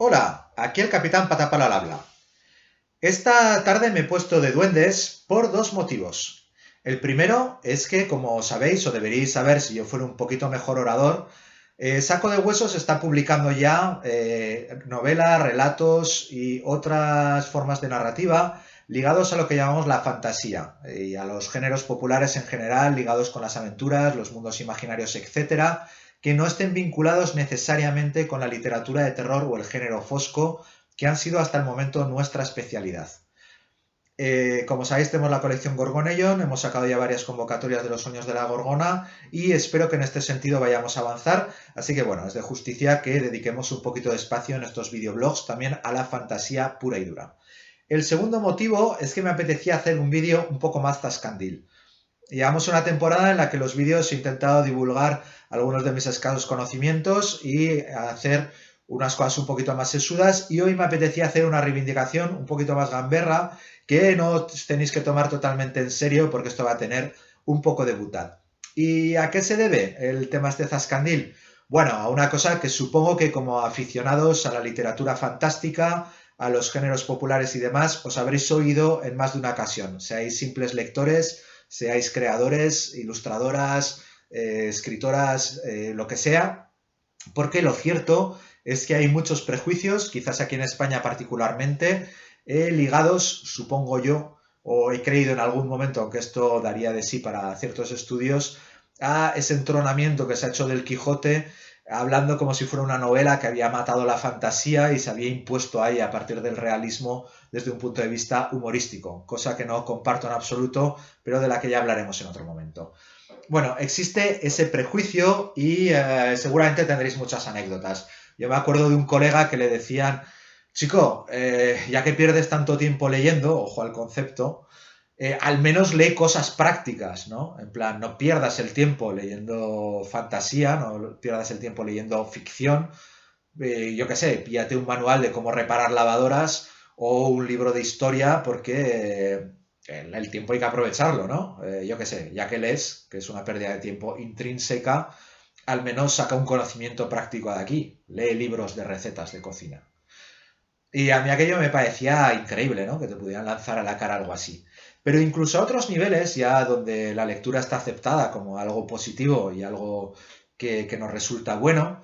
Hola, aquí el capitán Patapal al habla. Esta tarde me he puesto de duendes por dos motivos. El primero es que, como sabéis o deberíais saber si yo fuera un poquito mejor orador, Saco de Huesos está publicando ya novelas, relatos y otras formas de narrativa ligados a lo que llamamos la fantasía y a los géneros populares en general, ligados con las aventuras, los mundos imaginarios, etcétera, que no estén vinculados necesariamente con la literatura de terror o el género fosco, que han sido hasta el momento nuestra especialidad. Como sabéis, tenemos la colección Gorgonellon, hemos sacado ya varias convocatorias de los sueños de la Gorgona y espero que en este sentido vayamos a avanzar. Así que bueno, es de justicia que dediquemos un poquito de espacio en estos videoblogs también a la fantasía pura y dura. El segundo motivo es que me apetecía hacer un vídeo un poco más zascandil. Llevamos una temporada en la que los vídeos he intentado divulgar algunos de mis escasos conocimientos y hacer unas cosas un poquito más sesudas, y hoy me apetecía hacer una reivindicación un poquito más gamberra que no os tenéis que tomar totalmente en serio porque esto va a tener un poco de butad. ¿Y a qué se debe el tema este zascandil? Bueno, a una cosa que supongo que como aficionados a la literatura fantástica, a los géneros populares y demás, os habréis oído en más de una ocasión. Seáis simples lectores, seáis creadores, ilustradoras, escritoras, lo que sea, porque lo cierto es que hay muchos prejuicios, quizás aquí en España particularmente, ligados, supongo yo, o he creído en algún momento, aunque esto daría de sí para ciertos estudios, a ese entronamiento que se ha hecho del Quijote, hablando como si fuera una novela que había matado la fantasía y se había impuesto ahí a partir del realismo desde un punto de vista humorístico, cosa que no comparto en absoluto, pero de la que ya hablaremos en otro momento. Bueno, existe ese prejuicio y seguramente tendréis muchas anécdotas. Yo me acuerdo de un colega que le decían, chico, ya que pierdes tanto tiempo leyendo, ojo al concepto, al menos lee cosas prácticas, ¿no? En plan, no pierdas el tiempo leyendo fantasía, no pierdas el tiempo leyendo ficción. Yo qué sé, píllate un manual de cómo reparar lavadoras o un libro de historia porque el tiempo hay que aprovecharlo, ¿no? Yo qué sé, ya que lees, que es una pérdida de tiempo intrínseca, al menos saca un conocimiento práctico de aquí. Lee libros de recetas de cocina. Y a mí aquello me parecía increíble, ¿no? Que te pudieran lanzar a la cara algo así. Pero incluso a otros niveles, ya donde la lectura está aceptada como algo positivo y algo que nos resulta bueno,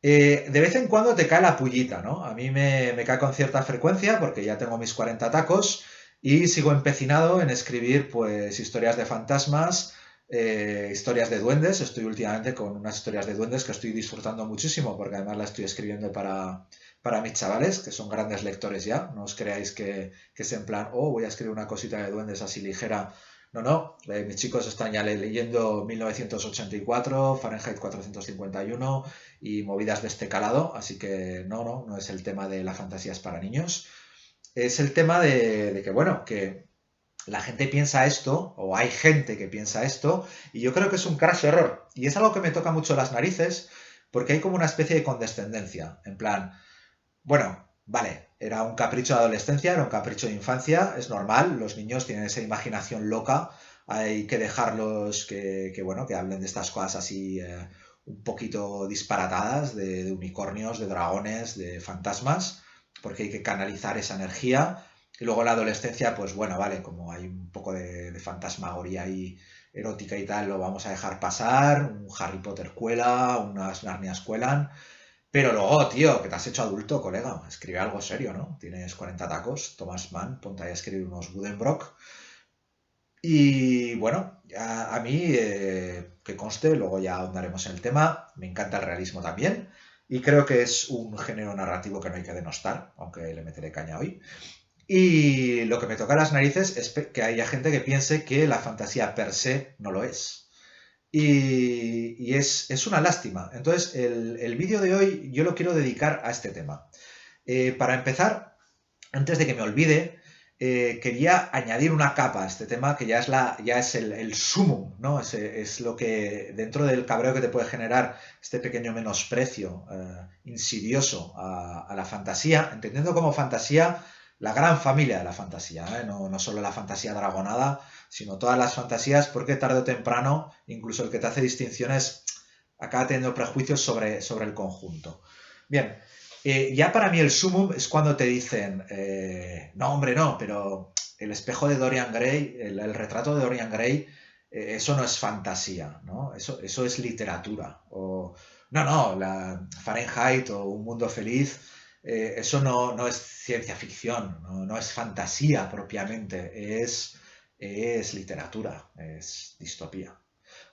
de vez en cuando te cae la pullita, ¿no? A mí me cae con cierta frecuencia porque ya tengo mis 40 tacos y sigo empecinado en escribir pues historias de fantasmas, historias de duendes. Estoy últimamente con unas historias de duendes que estoy disfrutando muchísimo porque además las estoy escribiendo para mis chavales, que son grandes lectores ya. No os creáis que es en plan, oh, voy a escribir una cosita de duendes así ligera. No, no, mis chicos están ya leyendo 1984, Fahrenheit 451 y movidas de este calado, así que no es el tema de la fantasía es para niños. Es el tema de que, bueno, que la gente piensa esto, o hay gente que piensa esto, y yo creo que es un craso error. Y es algo que me toca mucho las narices, porque hay como una especie de condescendencia, en plan, bueno, vale, era un capricho de adolescencia, era un capricho de infancia, es normal, los niños tienen esa imaginación loca, hay que dejarlos bueno, que hablen de estas cosas así un poquito disparatadas, de unicornios, de dragones, de fantasmas, porque hay que canalizar esa energía. Y luego en la adolescencia, pues bueno, vale, como hay un poco de fantasmagoría y erótica y tal, lo vamos a dejar pasar, un Harry Potter cuela, unas Narnias cuelan, pero luego, tío, que te has hecho adulto, colega. Escribe algo serio, ¿no? Tienes 40 tacos. Thomas Mann, ponte ahí a escribir unos Buddenbrock. Y bueno, a mí, que conste, luego ya ahondaremos en el tema. Me encanta el realismo también. Y creo que es un género narrativo que no hay que denostar, aunque le meteré caña hoy. Y lo que me toca las narices es que haya gente que piense que la fantasía per se no lo es. Y es una lástima. Entonces, el vídeo de hoy yo lo quiero dedicar a este tema. Para empezar, antes de que me olvide, quería añadir una capa a este tema que ya es el sumum, ¿no? Es lo que dentro del cabreo que te puede generar este pequeño menosprecio insidioso a la fantasía, entendiendo como fantasía la gran familia de la fantasía, ¿eh? No solo la fantasía dragonada, sino todas las fantasías, porque tarde o temprano, incluso el que te hace distinciones acaba teniendo prejuicios sobre el conjunto. Bien, Ya para mí el sumum es cuando te dicen, no, hombre, no, pero el espejo de Dorian Gray, el retrato de Dorian Gray, eso no es fantasía, ¿no? Eso es literatura. O, no, la Fahrenheit o Un Mundo Feliz, eso no es ciencia ficción, no es fantasía propiamente, es literatura, es distopía.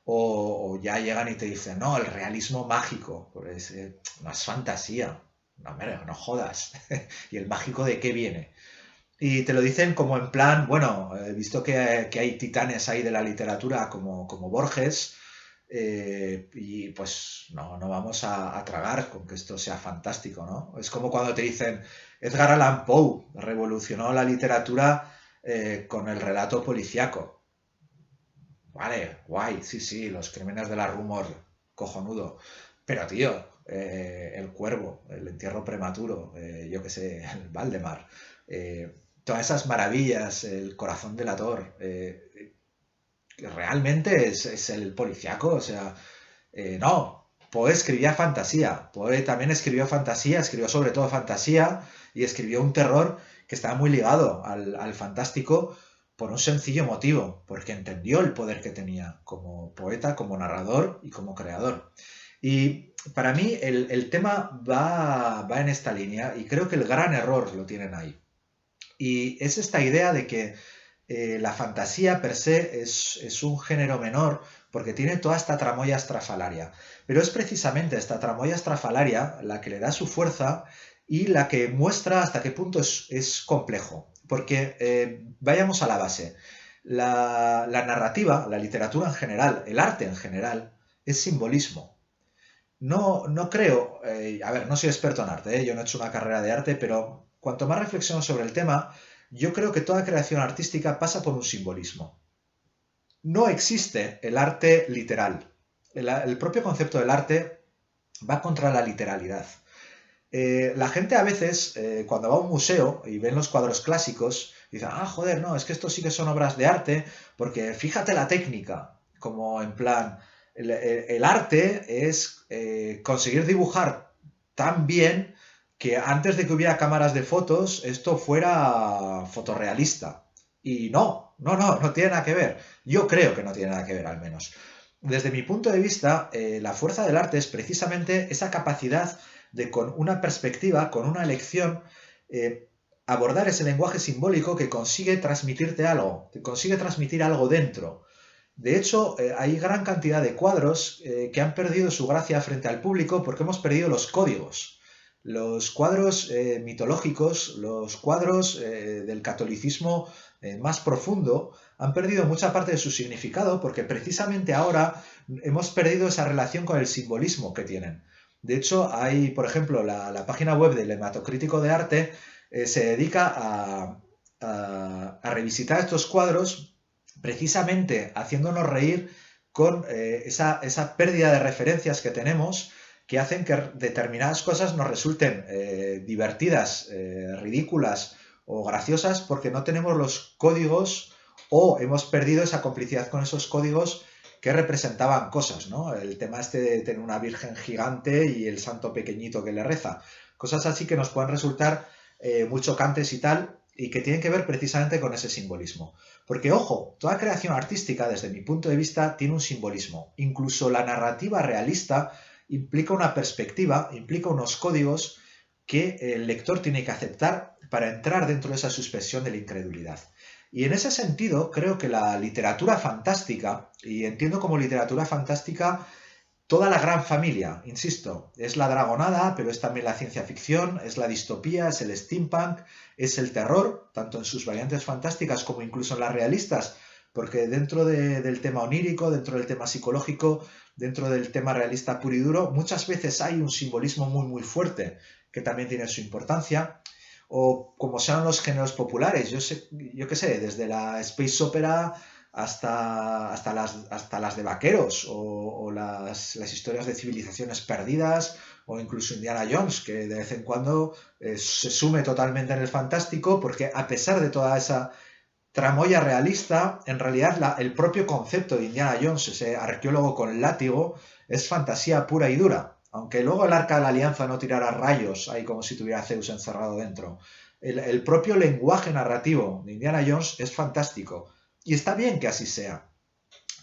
O ya llegan y te dicen, no, el realismo mágico, pues no es fantasía, no, hombre, no jodas. ¿Y el mágico de qué viene? Y te lo dicen como en plan, bueno, visto que hay titanes ahí de la literatura como Borges, y pues no vamos a tragar con que esto sea fantástico, ¿no? Es como cuando te dicen, Edgar Allan Poe revolucionó la literatura con el relato policíaco. Vale, guay, sí, sí, los crímenes de la Rumor, cojonudo. Pero, tío, el cuervo, el entierro prematuro, yo qué sé, el Valdemar, todas esas maravillas, el corazón delator, realmente es el policiaco, o sea, no. Poe escribía fantasía, Poe también escribió fantasía, escribió sobre todo fantasía y escribió un terror que estaba muy ligado al fantástico por un sencillo motivo, porque entendió el poder que tenía como poeta, como narrador y como creador. Y para mí el tema va en esta línea y creo que el gran error lo tienen ahí. Y es esta idea de que la fantasía per se es un género menor porque tiene toda esta tramoya estrafalaria. Pero es precisamente esta tramoya estrafalaria la que le da su fuerza y la que muestra hasta qué punto es complejo. Porque vayamos a la base. La narrativa, la literatura en general, el arte en general, es simbolismo. No creo, a ver, no soy experto en arte, yo no he hecho una carrera de arte, pero cuanto más reflexiono sobre el tema, yo creo que toda creación artística pasa por un simbolismo. No existe el arte literal. El propio concepto del arte va contra la literalidad. La gente a veces, cuando va a un museo y ven los cuadros clásicos, dice, ah, joder, no, es que estos sí que son obras de arte, porque fíjate la técnica, como en plan, el arte es conseguir dibujar tan bien que antes de que hubiera cámaras de fotos, esto fuera fotorrealista. Y no tiene nada que ver. Yo creo que no tiene nada que ver, al menos. Desde mi punto de vista, la fuerza del arte es precisamente esa capacidad de con una perspectiva, con una elección, abordar ese lenguaje simbólico que consigue transmitirte algo, que consigue transmitir algo dentro. De hecho, hay gran cantidad de cuadros que han perdido su gracia frente al público porque hemos perdido los códigos. Los cuadros mitológicos, los cuadros del catolicismo más profundo, han perdido mucha parte de su significado porque precisamente ahora hemos perdido esa relación con el simbolismo que tienen. De hecho, hay, por ejemplo, la página web del Hematocrítico de Arte se dedica a revisitar estos cuadros precisamente haciéndonos reír con esa pérdida de referencias que tenemos que hacen que determinadas cosas nos resulten divertidas, ridículas o graciosas porque no tenemos los códigos o hemos perdido esa complicidad con esos códigos que representaban cosas, ¿no? El tema este de tener una virgen gigante y el santo pequeñito que le reza. Cosas así que nos pueden resultar muy chocantes y tal, y que tienen que ver precisamente con ese simbolismo. Porque, ojo, toda creación artística, desde mi punto de vista, tiene un simbolismo. Incluso la narrativa realista implica una perspectiva, implica unos códigos que el lector tiene que aceptar para entrar dentro de esa suspensión de la incredulidad. Y en ese sentido, creo que la literatura fantástica, y entiendo como literatura fantástica toda la gran familia, insisto, es la dragonada, pero es también la ciencia ficción, es la distopía, es el steampunk, es el terror, tanto en sus variantes fantásticas como incluso en las realistas, porque dentro del tema onírico, dentro del tema psicológico, dentro del tema realista puro y duro, muchas veces hay un simbolismo muy fuerte que también tiene su importancia, o como sean los géneros populares, yo qué sé, desde la space opera hasta las de vaqueros o las historias de civilizaciones perdidas o incluso Indiana Jones, que de vez en cuando se sume totalmente en el fantástico porque a pesar de toda esa tramoya realista, en realidad el propio concepto de Indiana Jones, ese arqueólogo con látigo, es fantasía pura y dura, aunque luego el Arca de la Alianza no tirara rayos, ahí como si tuviera a Zeus encerrado dentro. El propio lenguaje narrativo de Indiana Jones es fantástico. Y está bien que así sea,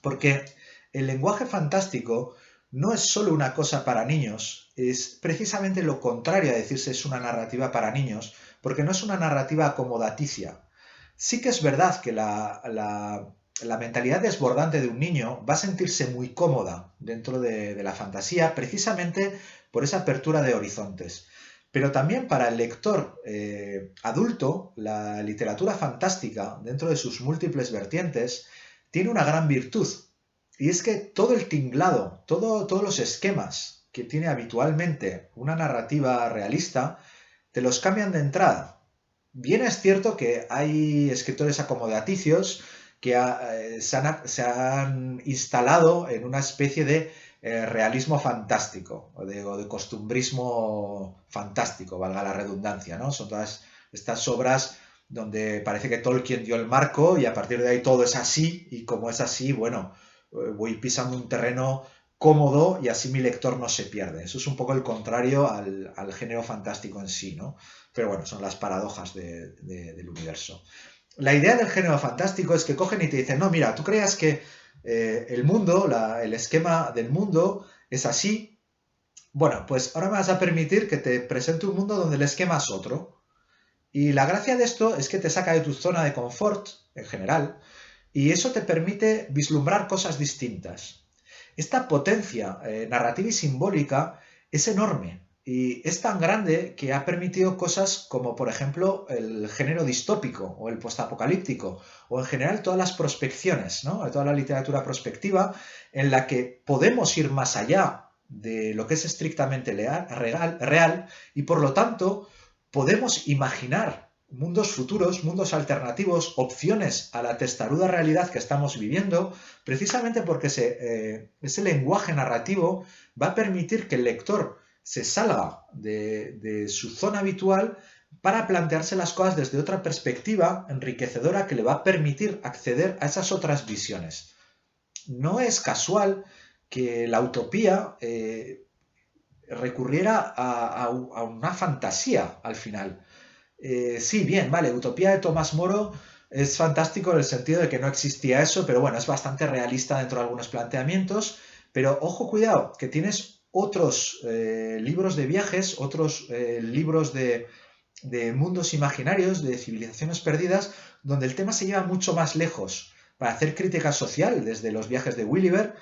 porque el lenguaje fantástico no es solo una cosa para niños, es precisamente lo contrario a decirse es una narrativa para niños, porque no es una narrativa acomodaticia. Sí que es verdad que la mentalidad desbordante de un niño va a sentirse muy cómoda dentro de la fantasía, precisamente por esa apertura de horizontes. Pero también para el lector adulto, la literatura fantástica, dentro de sus múltiples vertientes, tiene una gran virtud. Y es que todo el tinglado, todos los esquemas que tiene habitualmente una narrativa realista, te los cambian de entrada. Bien es cierto que hay escritores acomodaticios que se han instalado en una especie de realismo fantástico o de costumbrismo fantástico, valga la redundancia, ¿no? Son todas estas obras donde parece que Tolkien dio el marco y a partir de ahí todo es así y como es así, bueno, voy pisando un terreno cómodo y así mi lector no se pierde. Eso es un poco el contrario al género fantástico en sí, ¿no? Pero bueno, son las paradojas del universo. La idea del género fantástico es que cogen y te dicen, no, mira, tú creas que el mundo, el esquema del mundo es así. Bueno, pues ahora me vas a permitir que te presente un mundo donde el esquema es otro. Y la gracia de esto es que te saca de tu zona de confort, en general, y eso te permite vislumbrar cosas distintas. Esta potencia narrativa y simbólica es enorme y es tan grande que ha permitido cosas como, por ejemplo, el género distópico o el postapocalíptico o en general todas las prospecciones, ¿no? Toda la literatura prospectiva en la que podemos ir más allá de lo que es estrictamente real y por lo tanto podemos imaginar mundos futuros, mundos alternativos, opciones a la testaruda realidad que estamos viviendo, precisamente porque ese lenguaje narrativo va a permitir que el lector se salga de su zona habitual para plantearse las cosas desde otra perspectiva enriquecedora que le va a permitir acceder a esas otras visiones. No es casual que la utopía recurriera a una fantasía al final. Sí, bien, vale, Utopía de Tomás Moro es fantástico en el sentido de que no existía eso, pero bueno, es bastante realista dentro de algunos planteamientos, pero ojo, cuidado, que tienes otros libros de viajes, otros libros de mundos imaginarios, de civilizaciones perdidas, donde el tema se lleva mucho más lejos para hacer crítica social, desde los viajes de Gulliver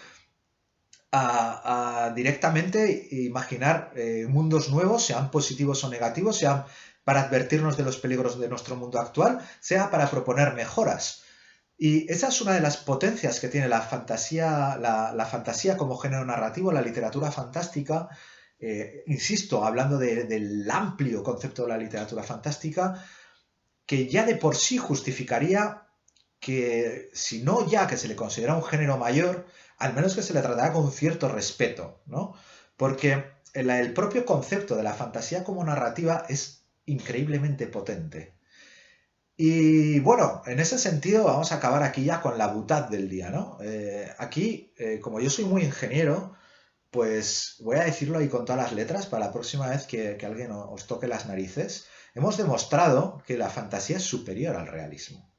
a directamente imaginar mundos nuevos, sean positivos o negativos, sean para advertirnos de los peligros de nuestro mundo actual, sea para proponer mejoras. Y esa es una de las potencias que tiene la fantasía, la fantasía como género narrativo, la literatura fantástica. Insisto, hablando del amplio concepto de la literatura fantástica, que ya de por sí justificaría que, si no ya que se le considera un género mayor, al menos que se le tratará con cierto respeto, ¿no? Porque el propio concepto de la fantasía como narrativa es increíblemente potente. Y bueno, en ese sentido vamos a acabar aquí ya con la butad del día, ¿no? Aquí, como yo soy muy ingeniero, pues voy a decirlo ahí con todas las letras para la próxima vez que alguien os toque las narices. Hemos demostrado que la fantasía es superior al realismo.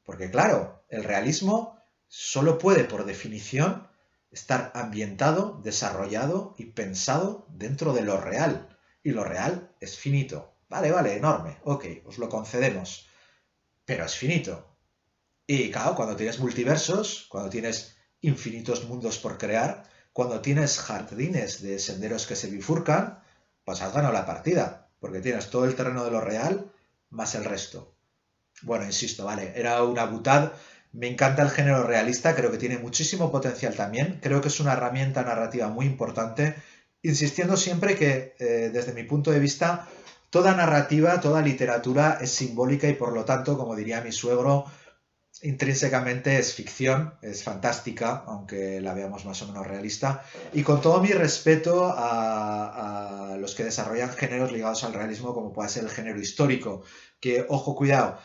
Porque claro, el realismo solo puede, por definición, estar ambientado, desarrollado y pensado dentro de lo real. Y lo real es finito. Vale, vale, enorme. Ok, os lo concedemos. Pero es finito. Y claro, cuando tienes multiversos, cuando tienes infinitos mundos por crear, cuando tienes jardines de senderos que se bifurcan, pues has ganado la partida. Porque tienes todo el terreno de lo real más el resto. Bueno, insisto, vale, era una butad. Me encanta el género realista, creo que tiene muchísimo potencial también. Creo que es una herramienta narrativa muy importante, insistiendo siempre que, desde mi punto de vista, toda narrativa, toda literatura es simbólica y por lo tanto, como diría mi suegro, intrínsecamente es ficción, es fantástica, aunque la veamos más o menos realista. Y con todo mi respeto a los que desarrollan géneros ligados al realismo, como puede ser el género histórico, que, ojo, cuidado,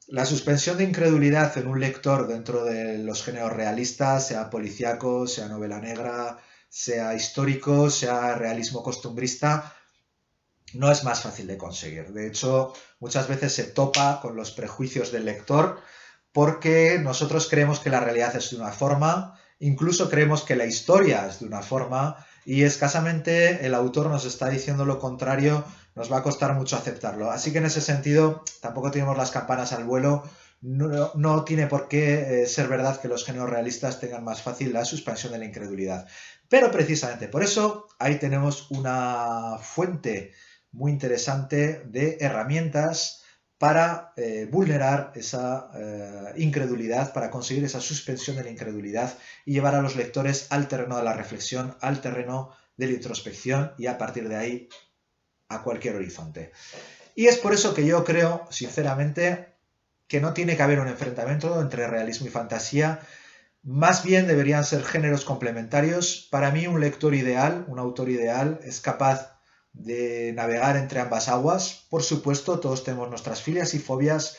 la suspensión de incredulidad en un lector dentro de los géneros realistas, sea policíaco, sea novela negra, sea histórico, sea realismo costumbrista, no es más fácil de conseguir. De hecho, muchas veces se topa con los prejuicios del lector porque nosotros creemos que la realidad es de una forma, incluso creemos que la historia es de una forma y escasamente el autor nos está diciendo lo contrario, nos va a costar mucho aceptarlo. Así que en ese sentido tampoco tenemos las campanas al vuelo, no tiene por qué ser verdad que los géneros realistas tengan más fácil la suspensión de la incredulidad. Pero precisamente por eso ahí tenemos una fuente muy interesante de herramientas para vulnerar esa incredulidad, para conseguir esa suspensión de la incredulidad y llevar a los lectores al terreno de la reflexión, al terreno de la introspección y a partir de ahí a cualquier horizonte. Y es por eso que yo creo, sinceramente, que no tiene que haber un enfrentamiento entre realismo y fantasía, más bien deberían ser géneros complementarios. Para mí un lector ideal, un autor ideal, es capaz de navegar entre ambas aguas. Por supuesto, todos tenemos nuestras filias y fobias,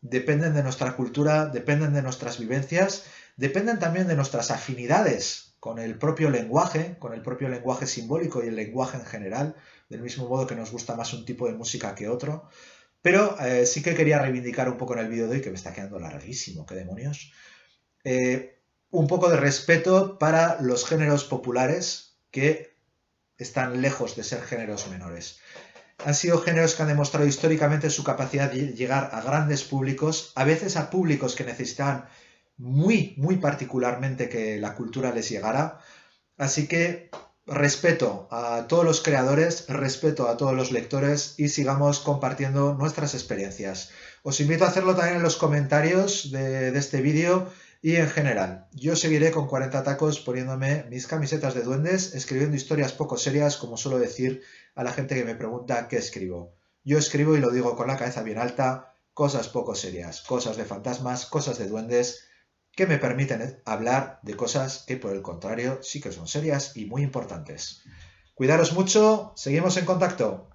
dependen de nuestra cultura, dependen de nuestras vivencias, dependen también de nuestras afinidades con el propio lenguaje simbólico y el lenguaje en general, del mismo modo que nos gusta más un tipo de música que otro. Pero sí que quería reivindicar un poco en el vídeo de hoy, que me está quedando larguísimo, qué demonios, un poco de respeto para los géneros populares que están lejos de ser géneros menores. Han sido géneros que han demostrado históricamente su capacidad de llegar a grandes públicos, a veces a públicos que necesitaban muy particularmente que la cultura les llegara. Así que respeto a todos los creadores, respeto a todos los lectores y sigamos compartiendo nuestras experiencias. Os invito a hacerlo también en los comentarios de este vídeo y en general. Yo seguiré con 40 tacos poniéndome mis camisetas de duendes, escribiendo historias poco serias, como suelo decir a la gente que me pregunta qué escribo. Yo escribo y lo digo con la cabeza bien alta, cosas poco serias, cosas de fantasmas, cosas de duendes, que me permiten hablar de cosas que por el contrario sí que son serias y muy importantes. Cuidaros mucho, seguimos en contacto.